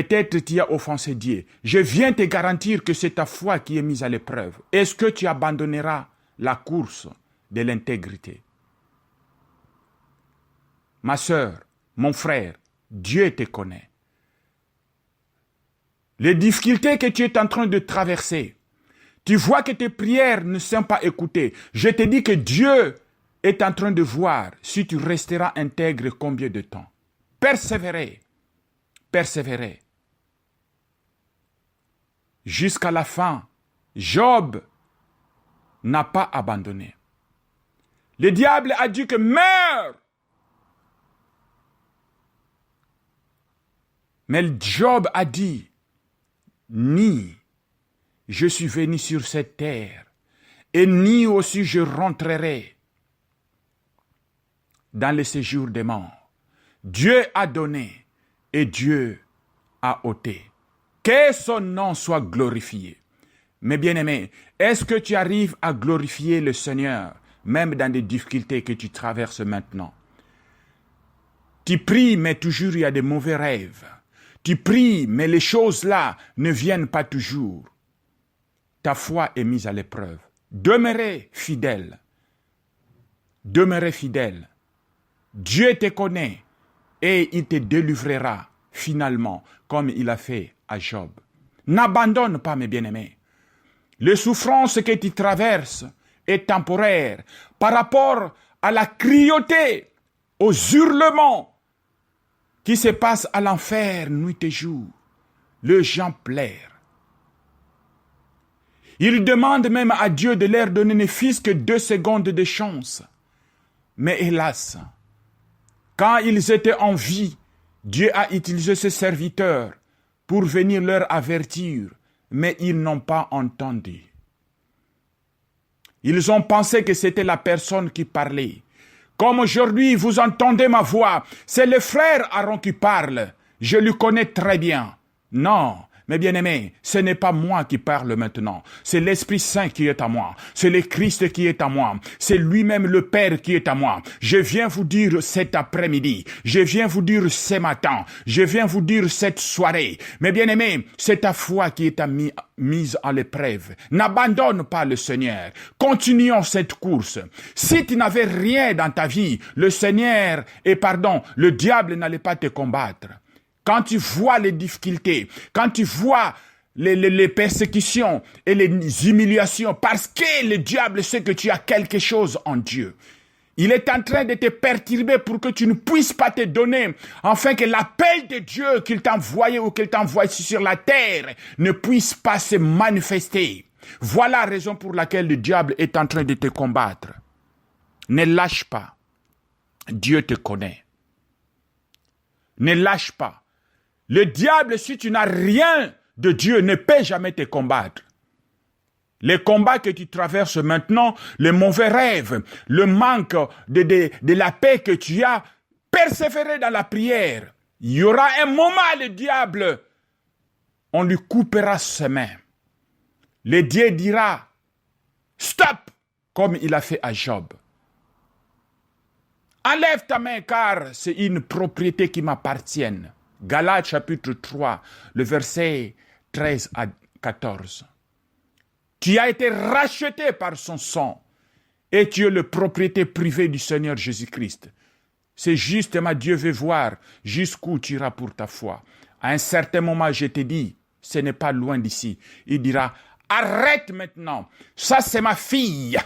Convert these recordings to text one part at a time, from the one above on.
Peut-être tu as offensé Dieu. Je viens te garantir que c'est ta foi qui est mise à l'épreuve. Est-ce que tu abandonneras la course de l'intégrité? Ma sœur, mon frère, Dieu te connaît. Les difficultés que tu es en train de traverser, tu vois que tes prières ne sont pas écoutées. Je te dis que Dieu est en train de voir si tu resteras intègre combien de temps. Persévérez. Persévérer. Jusqu'à la fin, Job n'a pas abandonné. Le diable a dit que meurs. Mais Job a dit, ni je suis venu sur cette terre, et ni aussi je rentrerai dans le séjour des morts. Dieu a donné et Dieu a ôté. Que son nom soit glorifié. Mes bien-aimés, est-ce que tu arrives à glorifier le Seigneur, même dans des difficultés que tu traverses maintenant? Tu pries, mais toujours il y a des mauvais rêves. Tu pries, mais les choses-là ne viennent pas toujours. Ta foi est mise à l'épreuve. Demeurez fidèle. Demeurez fidèle. Dieu te connaît et il te délivrera finalement comme il a fait à Job. N'abandonne pas, mes bien-aimés. Les souffrances que tu traverses est temporaire par rapport à la cruauté, aux hurlements qui se passent à l'enfer nuit et jour. Les gens pleurent. Ils demandent même à Dieu de leur donner ne fût-ce que 2 secondes de chance. Mais hélas, quand ils étaient en vie, Dieu a utilisé ses serviteurs pour venir leur avertir, mais ils n'ont pas entendu. Ils ont pensé que c'était la personne qui parlait. Comme aujourd'hui, vous entendez ma voix, c'est le frère Aaron qui parle. Je le connais très bien. Non, mes bien-aimés, ce n'est pas moi qui parle maintenant. C'est l'Esprit Saint qui est à moi. C'est le Christ qui est à moi. C'est lui-même le Père qui est à moi. Je viens vous dire cet après-midi. Je viens vous dire ce matin. Je viens vous dire cette soirée. Mes bien-aimés, c'est ta foi qui est mise à l'épreuve. N'abandonne pas le Seigneur. Continuons cette course. Si tu n'avais rien dans ta vie, le diable n'allait pas te combattre. Quand tu vois les difficultés, quand tu vois les persécutions et les humiliations, parce que le diable sait que tu as quelque chose en Dieu, il est en train de te perturber pour que tu ne puisses pas te donner, afin que l'appel de Dieu qu'il t'a envoyé ou qu'il t'a envoyé sur la terre ne puisse pas se manifester. Voilà la raison pour laquelle le diable est en train de te combattre. Ne lâche pas. Dieu te connaît. Ne lâche pas. Le diable, si tu n'as rien de Dieu, ne peut jamais te combattre. Les combats que tu traverses maintenant, les mauvais rêves, le manque de la paix que tu as, persévérer dans la prière. Il y aura un moment, le diable, on lui coupera ses mains. Le Dieu dira, stop, comme il a fait à Job. Enlève ta main car c'est une propriété qui m'appartient. Galates chapitre 3, le verset 13 à 14. Tu as été racheté par son sang et tu es la propriété privée du Seigneur Jésus-Christ. C'est justement Dieu veut voir jusqu'où tu iras pour ta foi. À un certain moment, je te dis, ce n'est pas loin d'ici. Il dira, arrête maintenant, ça c'est ma fille,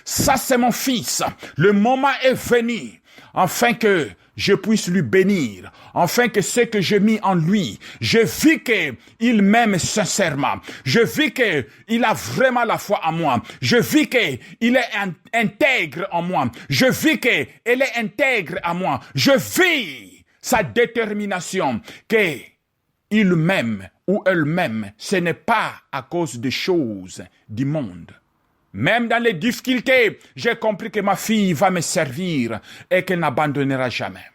ça c'est mon fils. Le moment est venu, afin que je puisse lui bénir, afin que ce que j'ai mis en lui, je vis qu'il m'aime sincèrement, je vis qu'il a vraiment la foi en moi, je vis qu'il est intègre en moi, je vis qu'elle est intègre à moi, je vis sa détermination qu'il m'aime ou elle m'aime, ce n'est pas à cause des choses du monde. Même dans les difficultés, j'ai compris que ma fille va me servir et qu'elle n'abandonnera jamais.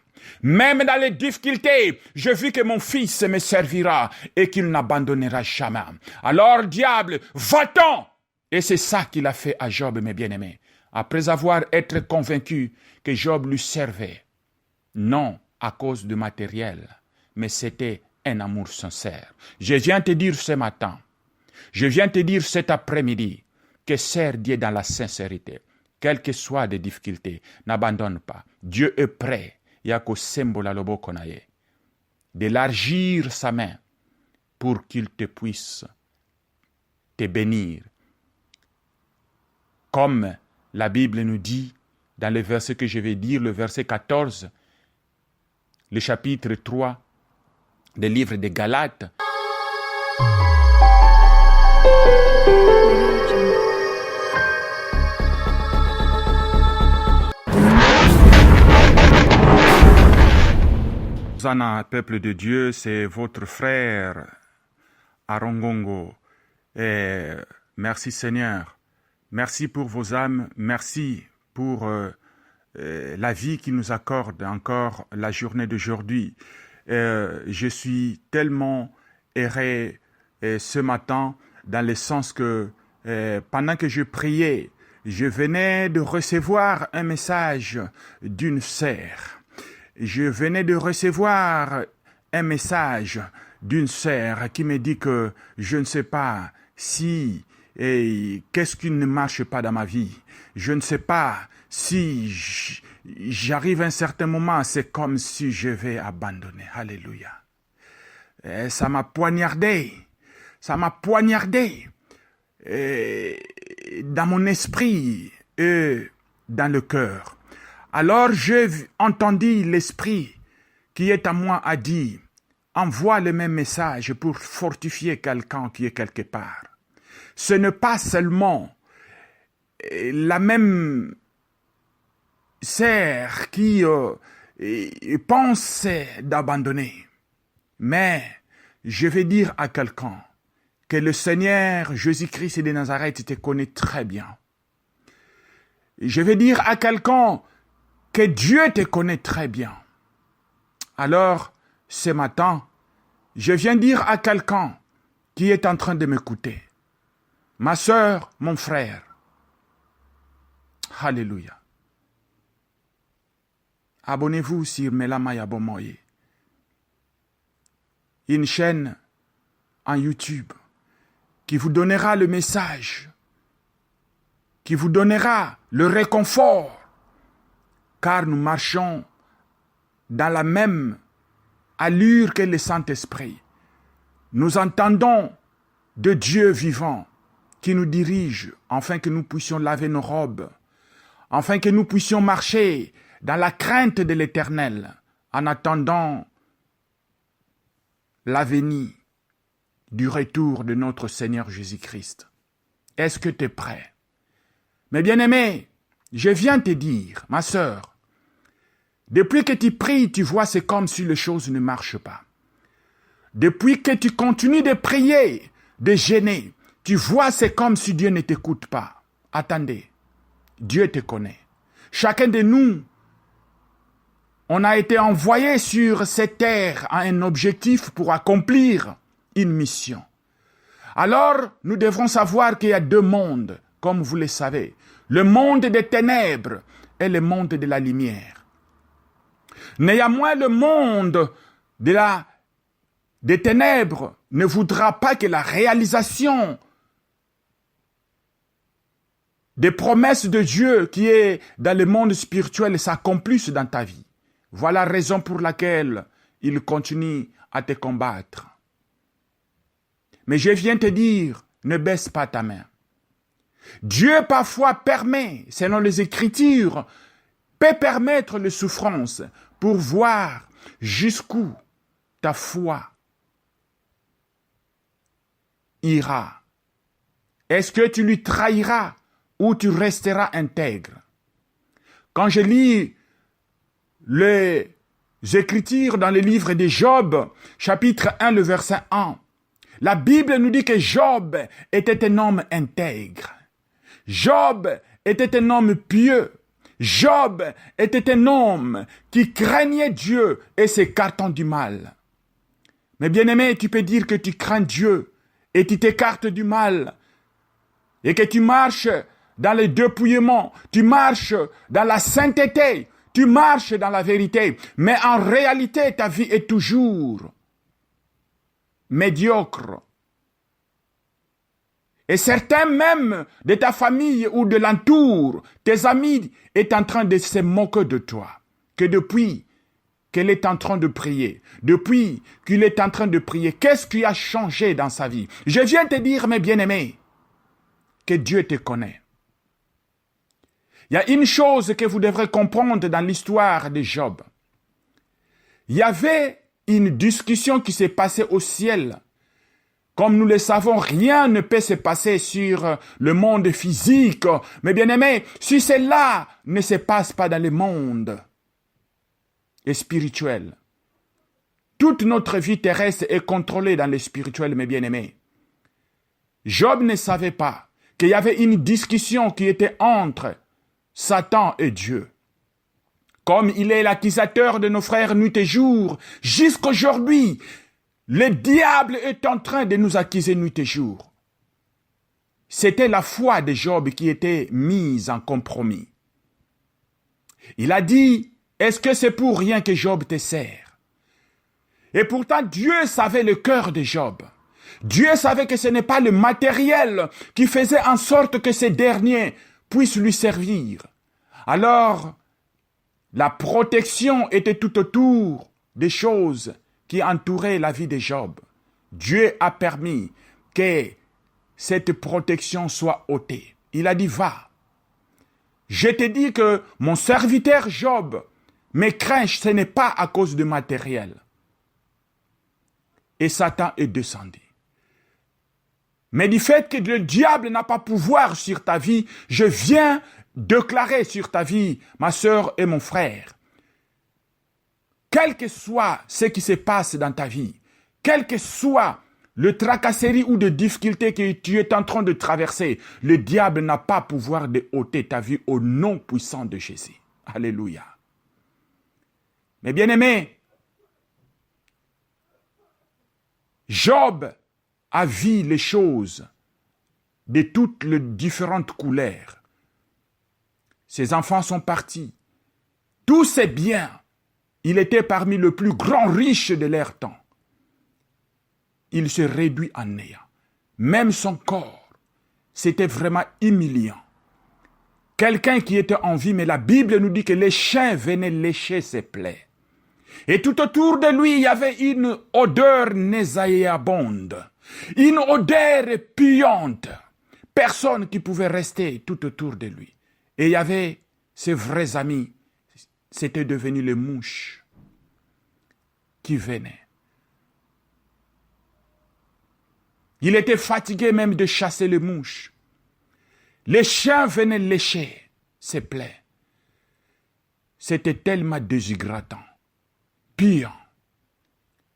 Même dans les difficultés, je vis que mon fils me servira et qu'il n'abandonnera jamais. Alors, diable, va-t'en! Et c'est ça qu'il a fait à Job, mes bien-aimés. Après avoir été convaincu que Job lui servait, non à cause du matériel, mais c'était un amour sincère. Je viens te dire ce matin, je viens te dire cet après-midi, que sers Dieu dans la sincérité. Quelles que soient les difficultés, n'abandonne pas. Dieu est prêt, d'élargir sa main pour qu'il te puisse te bénir. Comme la Bible nous dit, dans le verset que je vais dire, le verset 14, le chapitre 3 du livre de Galates. Hosanna, peuple de Dieu, c'est votre frère Arongongo. Et merci Seigneur. Merci pour vos âmes. Merci pour la vie qui nous accorde encore la journée d'aujourd'hui. Je suis tellement erré ce matin dans le sens que pendant que je priais, je venais de recevoir un message d'une sœur. Je venais de recevoir un message d'une sœur qui me dit que je ne sais pas si qu'est-ce qui ne marche pas dans ma vie. Je ne sais pas si j'arrive à un certain moment, c'est comme si je vais abandonner. Alléluia. Et ça m'a poignardé. Ça m'a poignardé dans mon esprit et dans le cœur. Alors j'ai entendu l'esprit qui est à moi a dit, envoie le même message pour fortifier quelqu'un qui est quelque part. Ce n'est pas seulement la même sœur qui pense d'abandonner, mais je vais dire à quelqu'un que le Seigneur Jésus-Christ de Nazareth te connaît très bien. Je vais dire à quelqu'un que Dieu te connaît très bien. Alors, ce matin, je viens dire à quelqu'un qui est en train de m'écouter, ma sœur, mon frère, alléluia. Abonnez-vous sur Melamaya Bomoye, une chaîne en YouTube qui vous donnera le message, qui vous donnera le réconfort, car nous marchons dans la même allure que le Saint-Esprit. Nous entendons de Dieu vivant qui nous dirige, afin que nous puissions laver nos robes, afin que nous puissions marcher dans la crainte de l'Éternel, en attendant la venue du retour de notre Seigneur Jésus-Christ. Est-ce que tu es prêt? Mes bien-aimés, je viens te dire, ma sœur, depuis que tu pries, tu vois, c'est comme si les choses ne marchent pas. Depuis que tu continues de prier, de gêner, tu vois, c'est comme si Dieu ne t'écoute pas. Attendez, Dieu te connaît. Chacun de nous, on a été envoyé sur cette terre à un objectif pour accomplir une mission. Alors, nous devrons savoir qu'il y a deux mondes, comme vous le savez. Le monde des ténèbres et le monde de la lumière. Néanmoins, le monde des ténèbres ne voudra pas que la réalisation des promesses de Dieu qui est dans le monde spirituel s'accomplisse dans ta vie. Voilà la raison pour laquelle il continue à te combattre. Mais je viens te dire, ne baisse pas ta main. Dieu parfois permet, selon les Écritures, peut permettre les souffrances pour voir jusqu'où ta foi ira. Est-ce que tu lui trahiras ou tu resteras intègre? Quand je lis les Écritures dans le livre de Job, chapitre 1, le verset 1, la Bible nous dit que Job était un homme intègre. Job était un homme pieux. Job était un homme qui craignait Dieu et s'écartant du mal. Mais bien-aimé, tu peux dire que tu crains Dieu et tu t'écartes du mal et que tu marches dans le dépouillement, tu marches dans la sainteté, tu marches dans la vérité, mais en réalité ta vie est toujours médiocre. Et certains même de ta famille ou de l'entour, tes amis, est en train de se moquer de toi. Que depuis qu'elle est en train de prier, depuis qu'il est en train de prier, qu'est-ce qui a changé dans sa vie? Je viens te dire, mes bien-aimés, que Dieu te connaît. Il y a une chose que vous devrez comprendre dans l'histoire de Job. Il y avait une discussion qui s'est passée au ciel. Comme nous le savons, rien ne peut se passer sur le monde physique. Mais bien aimé, si cela ne se passe pas dans le monde spirituel, toute notre vie terrestre est contrôlée dans le spirituel, mes bien-aimés. Job ne savait pas qu'il y avait une discussion qui était entre Satan et Dieu. Comme il est l'accusateur de nos frères nuit et jour, jusqu'aujourd'hui, le diable est en train de nous accuser nuit et jour. C'était la foi de Job qui était mise en compromis. Il a dit, est-ce que c'est pour rien que Job te sert? Et pourtant, Dieu savait le cœur de Job. Dieu savait que ce n'est pas le matériel qui faisait en sorte que ces derniers puissent lui servir. Alors, la protection était tout autour des choses qui entouraient la vie de Job. Dieu a permis que cette protection soit ôtée. Il a dit, va. Je te dis que mon serviteur Job me craint, ce n'est pas à cause du matériel. Et Satan est descendu. Mais du fait que le diable n'a pas pouvoir sur ta vie, je viens déclarer sur ta vie, ma sœur et mon frère, quel que soit ce qui se passe dans ta vie, quel que soit le tracasserie ou de difficulté que tu es en train de traverser, le diable n'a pas pouvoir de ôter ta vie au nom puissant de Jésus. Alléluia. Mais bien aimé, Job a vu les choses de toutes les différentes couleurs. Ses enfants sont partis. Tous ses biens, il était parmi les plus grands riches de leur temps. Il se réduit en néant. Même son corps, c'était vraiment humiliant. Quelqu'un qui était en vie, mais la Bible nous dit que les chiens venaient lécher ses plaies. Et tout autour de lui, il y avait une odeur nauséabonde, une odeur puante. Personne qui pouvait rester tout autour de lui. Et il y avait ses vrais amis, c'était devenu les mouches qui venaient. Il était fatigué même de chasser les mouches. Les chiens venaient lécher ses plaies. C'était tellement déshydratant, pire.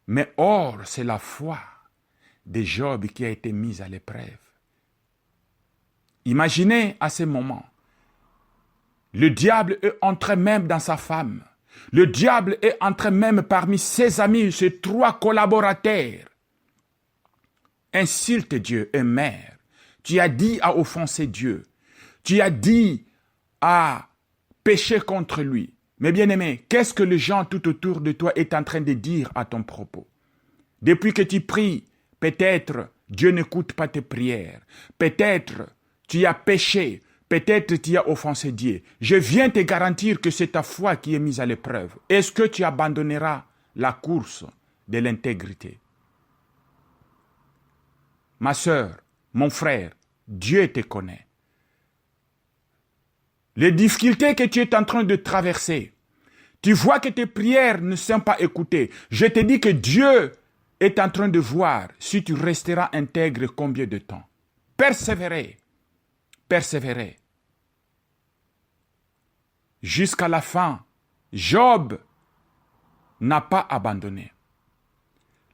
Mais or, c'est la foi de Job qui a été mise à l'épreuve. Imaginez à ce moment, le diable est entré même dans sa femme. Le diable est entré même parmi ses amis, ses 3 collaborateurs. Insulte Dieu et mère. Tu as dit à offenser Dieu. Tu as dit à pécher contre lui. Mais bien aimé, qu'est-ce que les gens tout autour de toi est en train de dire à ton propos? Depuis que tu pries, peut-être Dieu n'écoute pas tes prières. Peut-être tu as péché. Peut-être tu as offensé Dieu. Je viens te garantir que c'est ta foi qui est mise à l'épreuve. Est-ce que tu abandonneras la course de l'intégrité? Ma sœur, mon frère, Dieu te connaît. Les difficultés que tu es en train de traverser, tu vois que tes prières ne sont pas écoutées. Je te dis que Dieu est en train de voir si tu resteras intègre combien de temps. Persévérer. Persévérer. Jusqu'à la fin, Job n'a pas abandonné.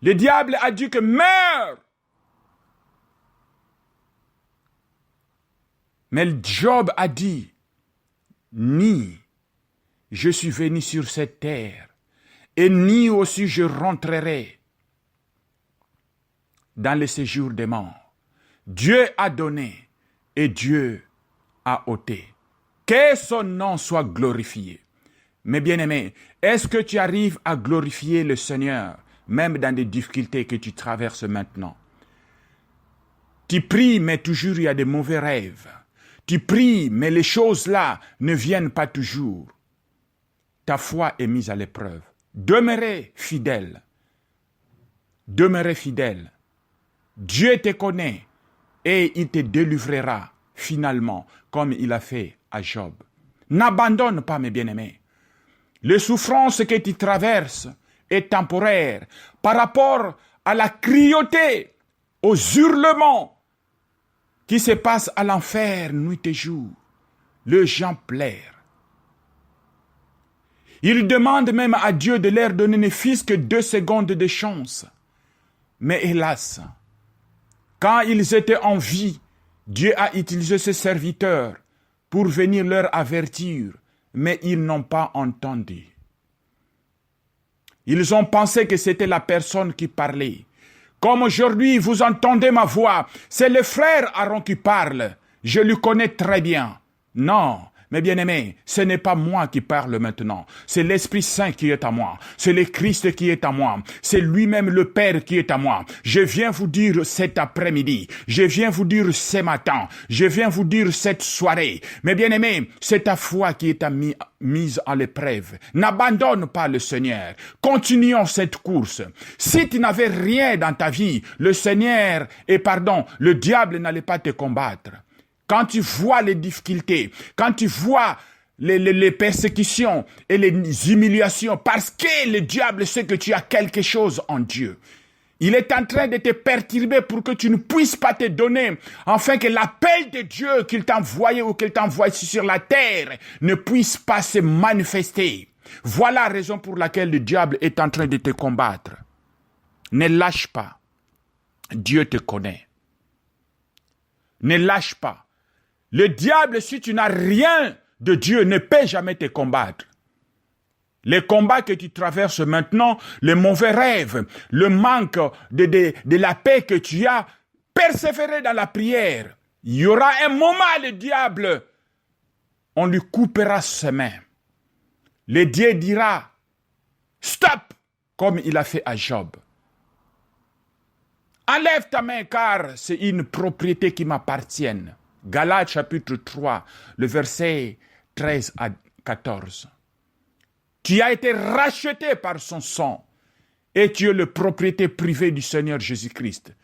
Le diable a dit que meurs. Mais Job a dit, ni je suis venu sur cette terre, et ni aussi je rentrerai dans le séjour des morts. Dieu a donné et Dieu a ôté. Que son nom soit glorifié. Mes bien-aimés, est-ce que tu arrives à glorifier le Seigneur, même dans des difficultés que tu traverses maintenant. Tu pries, mais toujours il y a des mauvais rêves. Tu pries, mais les choses là ne viennent pas toujours. Ta foi est mise à l'épreuve. Demeurez fidèle. Demeurez fidèle. Dieu te connaît et il te délivrera finalement comme il a fait à Job. N'abandonne pas, mes bien-aimés. Les souffrances que tu traverses est temporaire par rapport à la cruauté, aux hurlements qui se passent à l'enfer nuit et jour. Les gens pleurent. Ils demandent même à Dieu de leur donner ne fût-ce que 2 secondes de chance. Mais hélas, quand ils étaient en vie, Dieu a utilisé ses serviteurs pour venir leur avertir, mais ils n'ont pas entendu. Ils ont pensé que c'était la personne qui parlait. Comme aujourd'hui, vous entendez ma voix, c'est le frère Aaron qui parle. Je le connais très bien. Non, mes bien-aimés, ce n'est pas moi qui parle maintenant. C'est l'Esprit Saint qui est à moi. C'est le Christ qui est à moi. C'est lui-même le Père qui est à moi. Je viens vous dire cet après-midi. Je viens vous dire ce matin. Je viens vous dire cette soirée. Mes bien-aimés, c'est ta foi qui est mise à l'épreuve. N'abandonne pas le Seigneur. Continuons cette course. Si tu n'avais rien dans ta vie, le diable n'allait pas te combattre. Quand tu vois les difficultés, quand tu vois les persécutions et les humiliations, parce que le diable sait que tu as quelque chose en Dieu, il est en train de te perturber pour que tu ne puisses pas te donner, afin que l'appel de Dieu qu'il t'a envoyé ou qu'il t'envoie ici sur la terre ne puisse pas se manifester. Voilà la raison pour laquelle le diable est en train de te combattre. Ne lâche pas. Dieu te connaît. Ne lâche pas. Le diable, si tu n'as rien de Dieu, ne peut jamais te combattre. Les combats que tu traverses maintenant, les mauvais rêves, le manque de la paix que tu as, persévérer dans la prière. Il y aura un moment, le diable, on lui coupera ses mains. Le Dieu dira, stop, comme il a fait à Job. Enlève ta main car c'est une propriété qui m'appartient. Galates chapitre 3, le verset 13 à 14. Tu as été racheté par son sang et tu es la propriété privée du Seigneur Jésus-Christ.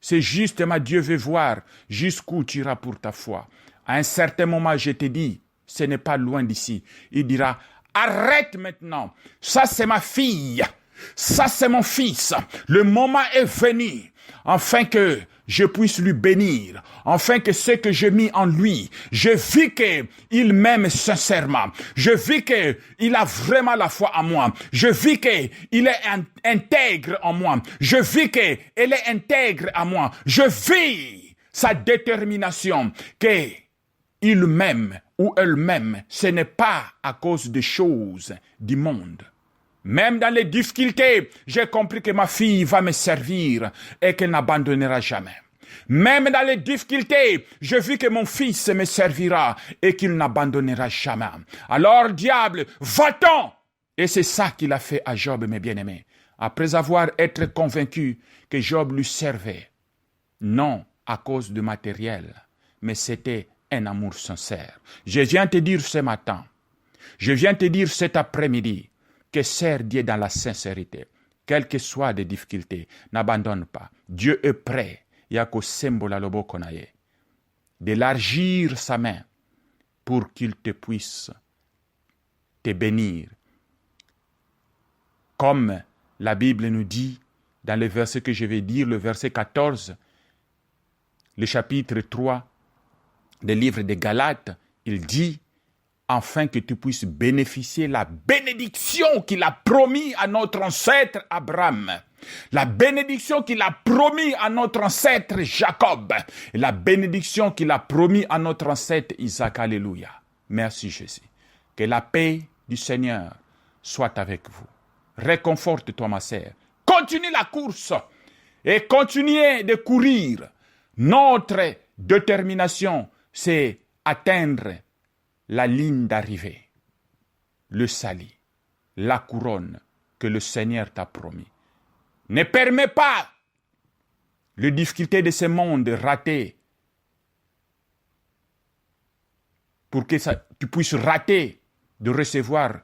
C'est justement Dieu veut voir jusqu'où tu iras pour ta foi. À un certain moment, je te dis, ce n'est pas loin d'ici. Il dira, arrête maintenant, ça c'est ma fille, ça c'est mon fils. Le moment est venu, afin que je puisse lui bénir, afin que ce que j'ai mis en lui, je vis qu'il m'aime sincèrement, je vis qu'il a vraiment la foi en moi, je vis qu'il est intègre en moi, je vis qu'elle est intègre à moi, je vis sa détermination qu'il m'aime ou elle m'aime. Ce n'est pas à cause des choses du monde. Même dans les difficultés, j'ai compris que ma fille va me servir et qu'elle n'abandonnera jamais. Même dans les difficultés, je vis que mon fils me servira et qu'il n'abandonnera jamais. Alors, diable, va-t'en! Et c'est ça qu'il a fait à Job, mes bien-aimés. Après avoir été convaincu que Job lui servait, non à cause du matériel, mais c'était un amour sincère. Je viens te dire ce matin, je viens te dire cet après-midi, que sert Dieu dans la sincérité. Quelles que soient les difficultés, n'abandonne pas. Dieu est prêt, d'élargir sa main pour qu'il te puisse te bénir. Comme la Bible nous dit, dans le verset que je vais dire, le verset 14, le chapitre 3 du livre de Galates, il dit, afin que tu puisses bénéficier la bénédiction qu'il a promis à notre ancêtre Abraham, la bénédiction qu'il a promis à notre ancêtre Jacob, et la bénédiction qu'il a promis à notre ancêtre Isaac. Alléluia. Merci Jésus. Que la paix du Seigneur soit avec vous. Réconforte-toi ma sœur. Continue la course et continuez de courir. Notre détermination, c'est atteindre la ligne d'arrivée, le salut, la couronne que le Seigneur t'a promis. Ne permets pas les difficultés de ce monde rater pour que tu puisses rater de recevoir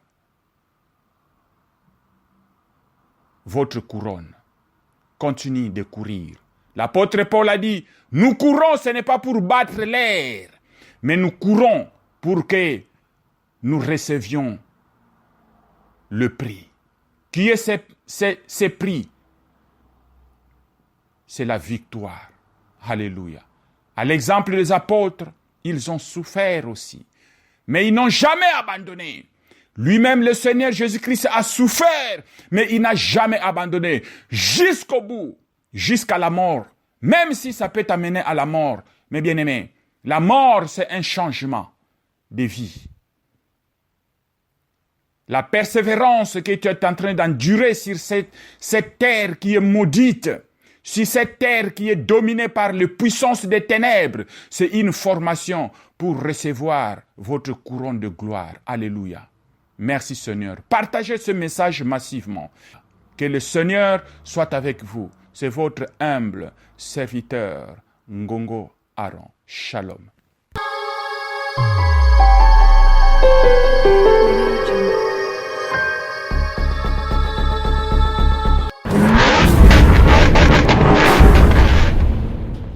votre couronne. Continue de courir. L'apôtre Paul a dit, nous courons, ce n'est pas pour battre l'air, mais nous courons pour que nous recevions le prix. Qui est ce prix? C'est la victoire. Alléluia. À l'exemple des apôtres, ils ont souffert aussi. Mais ils n'ont jamais abandonné. Lui-même, le Seigneur Jésus-Christ a souffert, mais il n'a jamais abandonné. Jusqu'au bout, jusqu'à la mort. Même si ça peut t'amener à la mort. Mais bien aimé, la mort, c'est un changement de vie. La persévérance que tu es en train d'endurer sur cette terre qui est maudite, sur cette terre qui est dominée par les puissances des ténèbres, c'est une formation pour recevoir votre couronne de gloire. Alléluia. Merci Seigneur. Partagez ce message massivement. Que le Seigneur soit avec vous. C'est votre humble serviteur, Ngongo Aaron. Shalom.